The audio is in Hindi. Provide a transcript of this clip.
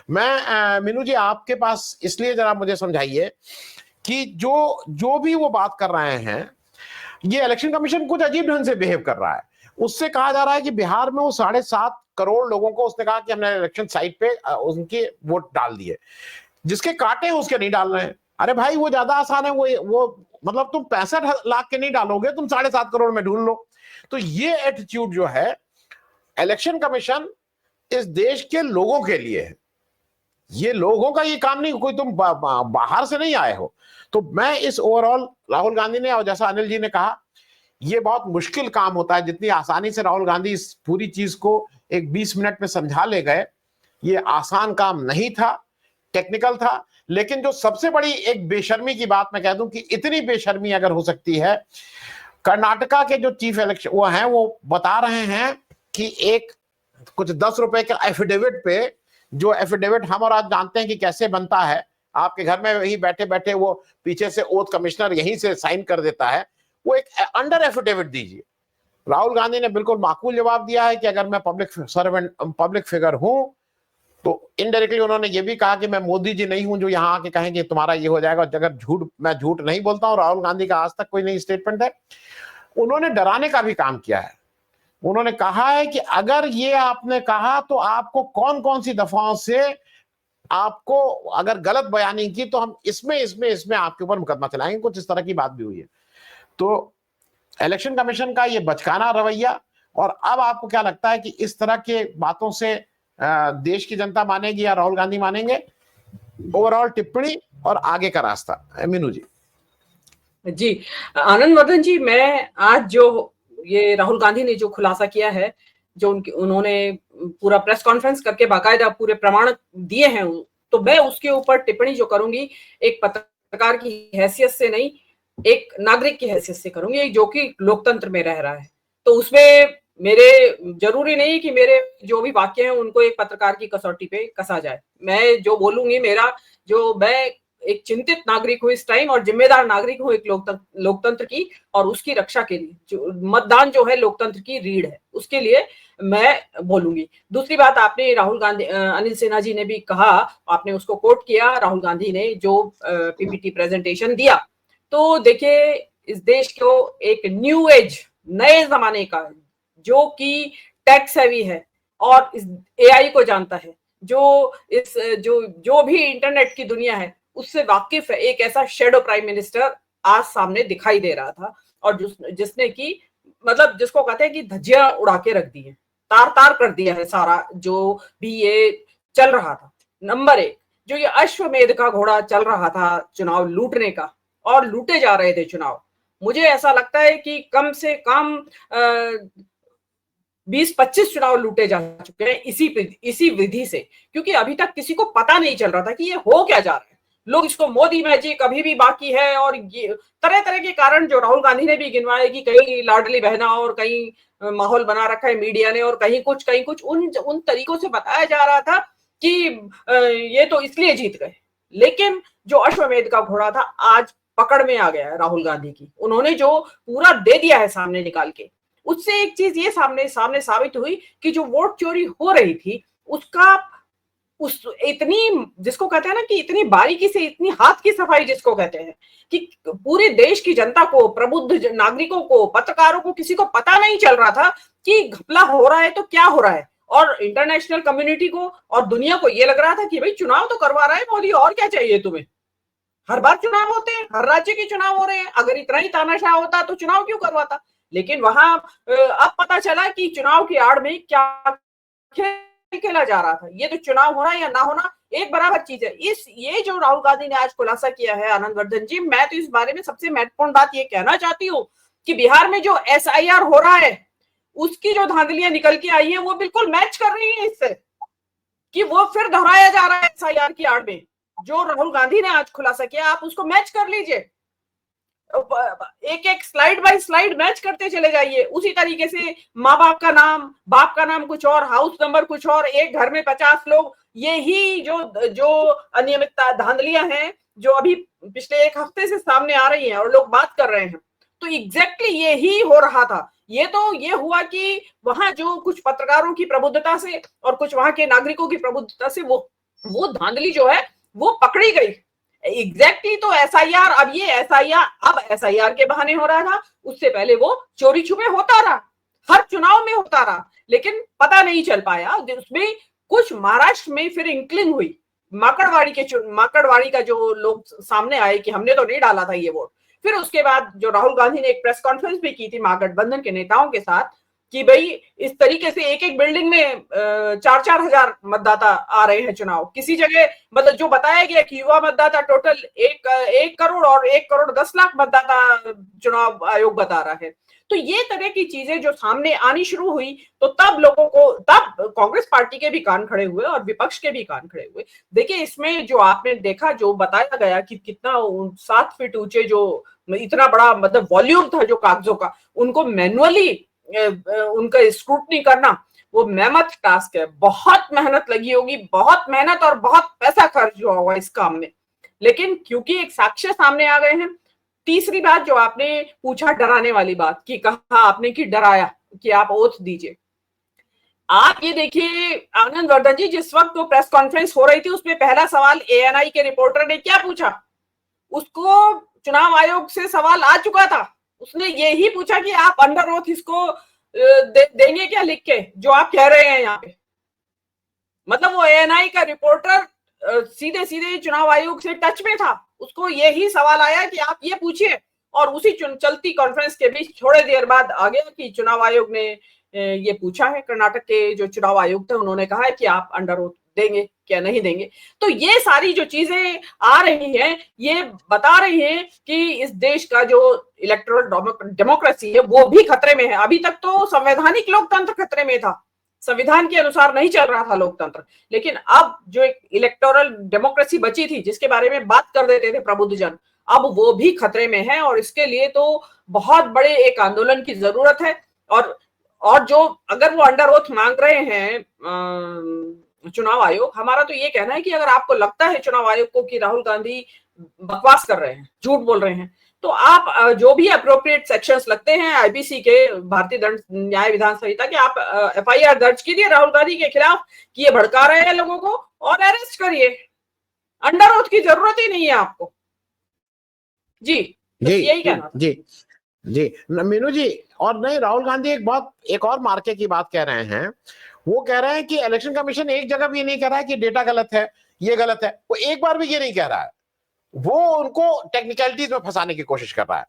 मैं मीनू जी आपके पास इसलिए जरा मुझे समझाइए कि जो जो भी वो बात कर रहे हैं, ये इलेक्शन कमीशन कुछ अजीब ढंग से बिहेव कर रहा है। उससे कहा जा रहा है कि बिहार में वो 7.5 करोड़ लोगों को उसने कहा कि हमने इलेक्शन साइट पे उनके वोट डाल दिए, जिसके काटे उसके नहीं डाल रहे हैं। अरे भाई वो ज्यादा आसान है, वो मतलब तुम 65 लाख के नहीं डालोगे, तुम 7.5 करोड़ में ढूंढ लो। तो ये एटीट्यूड जो है, इलेक्शन कमीशन इस देश के लोगों के लिए है, ये लोगों का ये काम नहीं, कोई तुम बाहर से नहीं आए हो। तो मैं इस ओवरऑल राहुल गांधी ने, और जैसा अनिल जी ने कहा, ये बहुत मुश्किल काम होता है। जितनी आसानी से राहुल गांधी इस पूरी चीज को एक 20 मिनट में समझा ले गए, ये आसान काम नहीं था, टेक्निकल था। लेकिन जो सबसे बड़ी एक बेशर्मी की बात मैं कह दूं कि इतनी बेशर्मी अगर हो सकती है, कर्नाटका के जो चीफ इलेक्शन वो हैं, वो बता रहे हैं कि एक कुछ 10 रुपए के एफिडेविट पे, जो एफिडेविट हम और आप जानते हैं कि कैसे बनता है, आपके घर में वही बैठे बैठे वो पीछे से ओथ कमिश्नर यहीं से साइन कर देता है, वो एक अंडर एफिडेविट दीजिए। राहुल गांधी ने बिल्कुल माकूल जवाब दिया है कि अगर मैं पब्लिक सर्वेंट, पब्लिक फिगर हूं, तो इनडायरेक्टली उन्होंने ये भी कहा कि मैं मोदी जी नहीं हूं जो यहां आके कहेंगे तुम्हारा ये हो जाएगा। अगर मैं झूठ नहीं बोलता हूं, राहुल गांधी का आज तक कोई नहीं स्टेटमेंट है। उन्होंने डराने का भी काम किया है। उन्होंने कहा है कि अगर ये आपने कहा तो आपको कौन कौन सी दफाओं से आपको अगर गलत बयानी की तो हम इसमें आपके ऊपर मुकदमा चलाएंगे। कुछ इस तरह की बात भी हुई है। तो इलेक्शन कमीशन का ये बचकाना रवैया, और अब आपको क्या लगता है कि इस तरह के बातों से देश की जनता मानेगी या राहुल गांधी मानेंगे? ओवरऑल टिप्पणी और आगे का रास्ता, मीनू जी। जी आनंद वर्धन जी, मैं आज जो ये राहुल गांधी ने जो खुलासा किया है, जो उन्होंने पूरा प्रेस कॉन्फ्रेंस करके बाकायदा पूरे प्रमाण दिए हैं, तो मैं उसके ऊपर टिप्पणी जो करूंगी, एक पत्रकार की हैसियत से नहीं, एक नागरिक की हैसियत से करूंगी, जो कि लोकतंत्र में रह रहा है। तो उसमें मेरे जरूरी नहीं कि मेरे जो भी वाक्य हैं उनको एक पत्रकार की कसौटी पे कसा जाए। मैं जो बोलूंगी, मैं एक चिंतित नागरिक हूं इस टाइम, और जिम्मेदार नागरिक हूं एक लोकतंत्र की, और उसकी रक्षा के लिए जो मतदान जो है लोकतंत्र की रीढ़ है, उसके लिए मैं बोलूंगी। दूसरी बात, आपने राहुल गांधी, अनिल सिन्हा जी ने भी कहा, आपने उसको कोट किया, राहुल गांधी ने जो पीपीटी प्रेजेंटेशन दिया, तो देखिए इस देश को एक न्यू एज, नए जमाने का, जो कि टेक सेवी है और इस एआई को जानता है, जो भी इंटरनेट की दुनिया है उससे वाकिफ है, एक ऐसा शेडो प्राइम मिनिस्टर आज सामने दिखाई दे रहा था, और जिसने की मतलब जिसको कहते हैं कि धज्जियां उड़ा के रख दी है, तार तार कर दिया है सारा जो भी ये चल रहा था। नंबर एक, जो ये अश्वमेध का घोड़ा चल रहा था चुनाव लूटने का, और लूटे जा रहे थे चुनाव, मुझे ऐसा लगता है कि कम से कम 20-25 चुनाव लूटे जा चुके हैं इसी विधि से, क्योंकि अभी तक किसी को पता नहीं चल रहा था कि ये हो क्या जा रहा है। लोग इसको मोदी मैजिक अभी भी बाकी है, और ये तरह तरह के कारण जो राहुल गांधी ने भी गिनवाए कि कहीं लाडली बहना, और कहीं माहौल बना रखा है मीडिया ने, और कहीं कुछ उन तरीकों से बताया जा रहा था कि ये तो इसलिए जीत गए। लेकिन जो अश्वमेध का घोड़ा था आज पकड़ में आ गया है राहुल गांधी की, उन्होंने जो पूरा दे दिया है सामने निकाल के। उससे एक चीज ये सामने साबित हुई कि जो वोट चोरी हो रही थी उसका इतनी, जिसको कहते हैं ना कि इतनी बारीकी से, इतनी हाथ की सफाई जिसको कहते हैं, कि पूरे देश की जनता को, प्रबुद्ध नागरिकों को, पत्रकारों को, किसी को पता नहीं चल रहा था कि घपला हो रहा है तो क्या हो रहा है। और इंटरनेशनल कम्युनिटी को और दुनिया को ये लग रहा था कि भाई चुनाव तो करवा रहा है मोदी, और क्या चाहिए तुम्हें, हर बार चुनाव होते हैं, हर राज्य के चुनाव हो रहे हैं, अगर इतना ही तानाशाह होता तो चुनाव क्यों करवाता। लेकिन वहां अब पता चला कि चुनाव की आड़ में क्या खेल खेला जा रहा था। ये तो चुनाव होना या ना होना एक बराबर चीज है। ये जो राहुल गांधी ने आज खुलासा किया है आनंद वर्धन जी, मैं तो इस बारे में सबसे महत्वपूर्ण बात ये कहना चाहती हूँ कि बिहार में जो SIR हो रहा है उसकी जो धांधलियां निकल के आई है वो बिल्कुल मैच कर रही है इससे, कि वो फिर दोहराया जा रहा है SIR की आड़ में। जो राहुल गांधी ने आज खुलासा किया, आप उसको मैच कर लीजिए, एक एक स्लाइड बाय स्लाइड मैच करते चले जाइए। उसी तरीके से माँ बाप का नाम कुछ और, हाउस नंबर कुछ और, एक घर में 50 लोग, ये ही जो अनियमितता, धांधलियां हैं जो अभी पिछले एक हफ्ते से सामने आ रही हैं और लोग बात कर रहे हैं, तो एग्जैक्टली ये ही हो रहा था। ये हुआ कि वहां जो कुछ पत्रकारों की प्रबुद्धता से और कुछ वहां के नागरिकों की प्रबुद्धता से वो वो धांधली जो है वो पकड़ी गई एग्जैक्टली। तो एसआईआर, अब ये एसआईआर, अब एसआईआर के बहाने हो रहा था, उससे पहले वो चोरी छुपे होता रहा, हर चुनाव में होता रहा, लेकिन पता नहीं चल पाया। उसमें कुछ महाराष्ट्र में फिर इंक्लिंग हुई, माकड़वाड़ी का जो लोग सामने आए कि हमने तो नहीं डाला था ये वोट। फिर उसके बाद जो राहुल गांधी ने एक प्रेस कॉन्फ्रेंस भी की थी महागठबंधन के नेताओं के साथ कि भाई इस तरीके से एक एक बिल्डिंग में 4-4 हजार मतदाता आ रहे हैं चुनाव, किसी जगह मतलब जो बताया गया कि युवा मतदाता टोटल 1 करोड़ और 1,10,00,000 मतदाता चुनाव आयोग बता रहा है। तो ये तरह की चीजें जो सामने आनी शुरू हुई, तो तब लोगों को, तब कांग्रेस पार्टी के भी कान खड़े हुए और विपक्ष के भी कान खड़े हुए। देखिए इसमें जो आपने देखा, जो बताया गया कि कितना 7 फीट ऊंचे जो इतना बड़ा मतलब वॉल्यूम था जो कागजों का, उनको मैनुअली उनका स्क्रूटनी करना, वो मेहनत टास्क है, बहुत मेहनत लगी होगी, बहुत मेहनत और बहुत पैसा खर्च हुआ होगा इस काम में। लेकिन क्योंकि एक साक्ष्य सामने आ गए हैं। तीसरी बात जो आपने पूछा, डराने वाली बात, कि कहा आपने कि डराया कि आप ओथ दीजिए। आप ये देखिए आनंद वर्धन जी, जिस वक्त वो प्रेस कॉन्फ्रेंस हो रही थी उसमें पहला सवाल एएनआई के रिपोर्टर ने क्या पूछा, उसको चुनाव आयोग से सवाल आ चुका था। उसने यही पूछा कि आप अंडर ओथ इसको देंगे क्या लिख के, जो आप कह रहे हैं यहाँ पे। मतलब वो एएनआई का रिपोर्टर सीधे सीधे चुनाव आयोग से टच में था, उसको यही सवाल आया कि आप ये पूछिए, और उसी चलती कॉन्फ्रेंस के बीच थोड़ी देर बाद आ गया कि चुनाव आयोग ने ये पूछा है, कर्नाटक के जो चुनाव आयुक्त थे उन्होंने कहा है कि आप अंडर ओथ देंगे क्या नहीं देंगे। तो ये सारी जो चीजें आ रही हैं, ये बता रही हैं कि इस देश का जो इलेक्टोरल डेमोक्रेसी है वो भी खतरे में है। अभी तक तो संवैधानिक लोकतंत्र खतरे में था, संविधान के अनुसार नहीं चल रहा था लोकतंत्र, लेकिन अब जो एक इलेक्टोरल डेमोक्रेसी बची थी जिसके बारे में बात कर देते थे प्रबुद्धजन, अब वो भी खतरे में है। और इसके लिए तो बहुत बड़े एक आंदोलन की जरूरत है। और जो अगर वो अंडर ओथ मांग रहे हैं चुनाव आयोग, हमारा तो ये कहना है कि अगर आपको लगता है चुनाव आयोग को कि राहुल गांधी बकवास कर रहे हैं, झूठ बोल रहे हैं, तो आप जो भी अप्रोप्रिएट सेक्शंस लगते हैं आईपीसी के, भारतीय दंड न्याय विधान संहिता के, आप एफआईआर दर्ज कीजिए राहुल गांधी के खिलाफ कि ये भड़का रहे हैं लोगों को, और अरेस्ट करिए। अंडर ओथ की जरूरत ही नहीं है आपको। जी, यही कहना। जी जी मीनू जी, और नहीं, राहुल गांधी एक और मार्के की बात कह रहे हैं। वो कह रहे हैं कि इलेक्शन कमीशन एक जगह भी नहीं कह रहा है कि डेटा गलत है, ये गलत है, वो एक बार भी ये नहीं कह रहा है, वो उनको टेक्निकलिटीज में फंसाने की कोशिश कर रहा है।